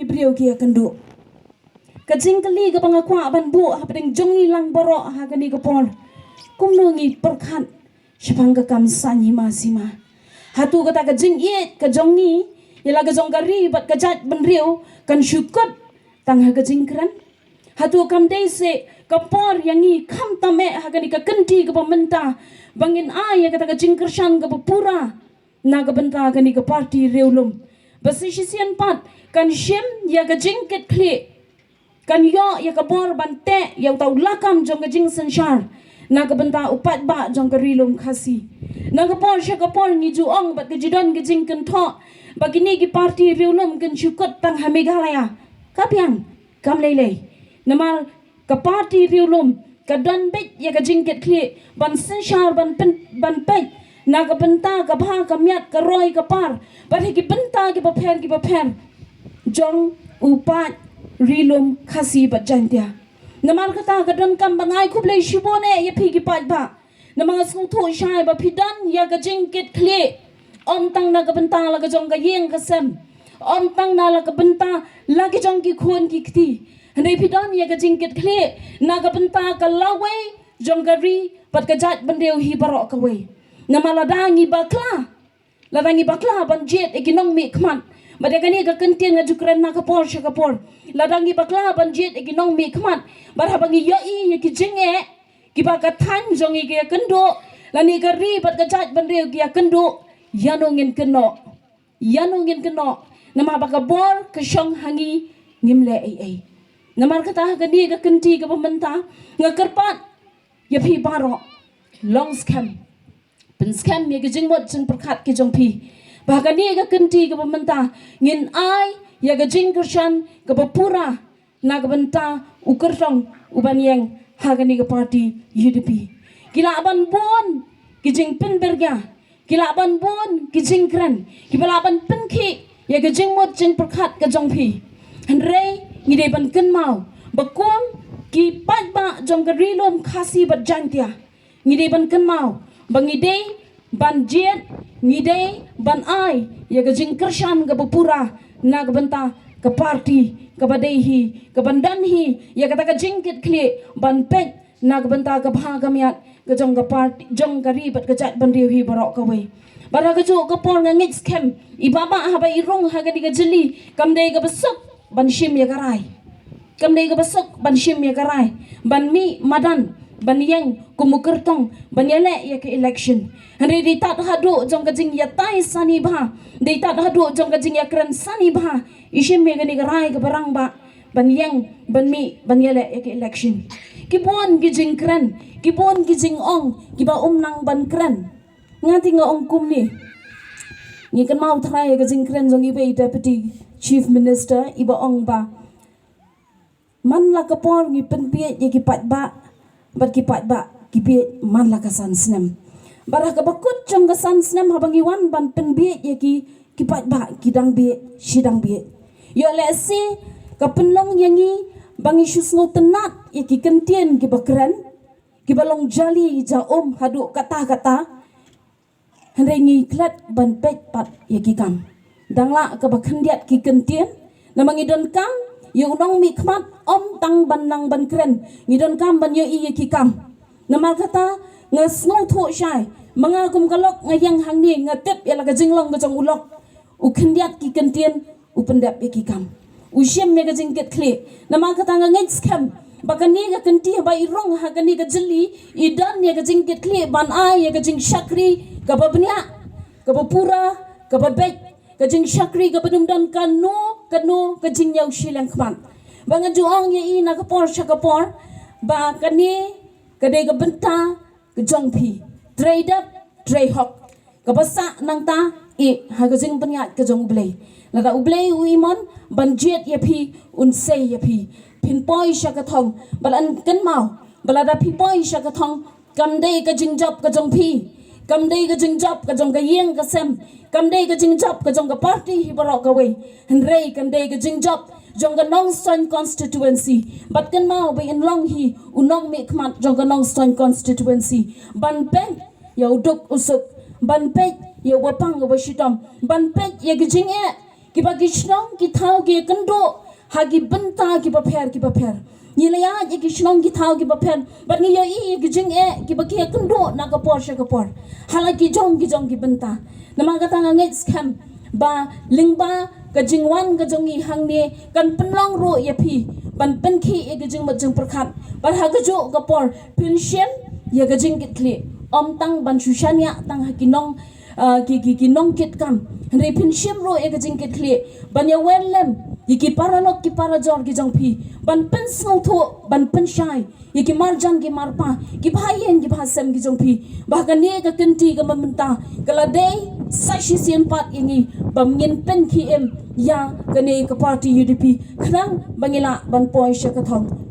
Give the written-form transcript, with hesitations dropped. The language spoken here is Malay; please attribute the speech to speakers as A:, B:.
A: brio kia kendu kajing kali ke pangakwa ban bu hapading jongi lang borok ha gani ke por kumnungi perkhat sipang ke kam sanyi masima hatu kata kajing iet ke jongi yala ke jong kari bat kajat ban riu kan syukut tang ha kajing kran hatu kam dei se ke por yangi kam tame ha gani ke kenti ke pementa bangin ay kata kajing kersan ke pura na ke benta gani ke parti riulum basisian pat kan shem ya kajing ket kli kan yo ya kapor bante ya tau lakam jong kajing sensyar na kabenta upat ba jong karilum khasi na kapor sya kapor ni juong bat kejidon kajing kentho bagini ki parti riulum kan syukut tang Meghalaya kapiang kam lele namal ka parti riulum kadon bet ya kajing ket kli ban sensyar ban pet na kabenta ka bha kamyat ka roi ka par bat ki benta ki paper jong upat rilum khasi bat jantia namal kata kadon kam bangai kublai shibone ya phigi pat ba namang sung thu shai ba phidan ya ga jingkit khle om tang na ga benta la ga jong ga yeng ga sem om tang na la ga benta la ga jong ki khon ki kti nei phidan ya ga jingkit khle na ga benta ka lawe jong ga ri pat ga jat bandeu hi barok ka we namala dangi bakla ban jet ekinong mi khman badagani ga kentien ga jukran na kapor shakapor ladangi bakla banjit eginong mi khmat barhabangi yoi ki jinge ki ba ka than jongi ge kendo lani ga ri bat ga jat bandeu gi kendo yanongin keno nama ba ka bor ka shong hangi ngimle ai namar kata ga ni ga kenti ga pementa nga kerpat ya phi baro long scam pen scam ye ga jingmot jing perkhat ki jong phi bahkan ni ga kenti ga pementa ngin ai ya ga jing kershan ga pura na ga benta ukertong ubanyeng ha ga ni ga party UDP kila ban bon ki jing pen berga kila ban bon ki jing kran ki bala ban pen ki ya ga jing mot jing perkhat ga jong phi hanrei ni de ban ken mau bakom ki pat ba jong ga rilom khasi bat jantia ni de ban ken mau bangi de ban jet ni de ban ai ya ga jing kershan ga pura na ga benta ka party ka badehi ka bandanhi ya kata ka jingkit kli ban pet na ga benta ka bhagamiat ka jong ga party jong ga ribat ka jat ban hi barok ka we bara ka jo ka por nga ngits kem ibaba ha ba irong ha ga di ga jeli kam de ga besuk ban shim ya garai kam de ga besuk ban shim ya garai ban mi madan ban yang kumukertong ban yale ya ke election hari di tat hadu jong ka jing ya tai sani ba di tat hadu jong ka jing ya kran sani ba ishim me ga ni garai ka barang ba ban yang ban mi ban yale ya ke election ki bon gi jing kran ki bon gi jing ong ki ba nang ban kran ngati nga ong kum ni kan mau thrai ga jing kran jong i be deputy chief minister iba ong ba man la ka por ngi pen pie ye ki pat ba bat ki pat ba ki pie man la ka san snem bara ka bakut jong ka san snem habangi wan ban pen pie ye ki pat ba ki dang pie sidang pie yo le si ka penlong yangi bangi shusngo tenat ye ki kentien ki bakran ki balong jali ja hadu kata henrengi klat ban pet pat ye ki kam dangla ka bakhandiat ki kentien namangi don kam ye unong mi khmat tang ban nang ban kren ni don kam ban ye i ki kam namal kata nga snow tho shai manga kum kalok nga yang hang ni nga tep ya la ka jinglong ga jong ulok u khandiat ki kentien u pendap ye ki kam u shem me ga jingket khle namal kata nga ngej skam bakani ga kenti ba irong ha ga ni ga jeli idan ye ga jingket khle ban ai ye ga jing shakri ka babnya ka pura ka babet ka jing shakri ka badum dan kanu ka jing yaw shilang kman banga juong ye ina ka por shakapor ba kani ka de ka benta ka jong phi trade up trade hok ka basa nang ta i ha ka jing banya ka jong blei la da ublei uimon banjet ye phi un se ye phi phin poi shakathong balan kan mau balada phi poi shakathong kam de ka jing job ka jong phi kam dei ka jing job ka jong ka yeng ka sem kam dei ka jing job ka jong ka party hi barok ka we henrei kam dei ka jing job jong ka Nongsiej constituency bat kan mau be in long hi unong mi khmat jong ka Nongsiej constituency ban pek ya uduk usuk ban pek ya wapang wa shitom ban pek ya ka jing e kiba gishnong kitau ki kendo hagi benta kiba pher nilaya ye gishnong kitau kiba pher bat ngi yo I gijing kiba ki kendo na ka por halaki jong ki benta nama kata ngai scam ba lingba kajingwan kajongi hangni kan penlong ro ye phi ban penki ye gijing majung perkhat ban hagajo kapor pension ye gijing kitli om tang ban sushanya tang hakinong ki nong kit kam re pension ro ye gijing kitli ban ya wellem ki paranok ki parajor ki jong phi ban pen snau tho ban pen shai ye ki marjan ki marpa ki bhayen ki bhasem ki jong phi bahkan ye ka kenti ka mamenta kala dei sashi sian pat ingi bamngin pen ki em ya kane ka party UDP khrang bangila ban poi shakathong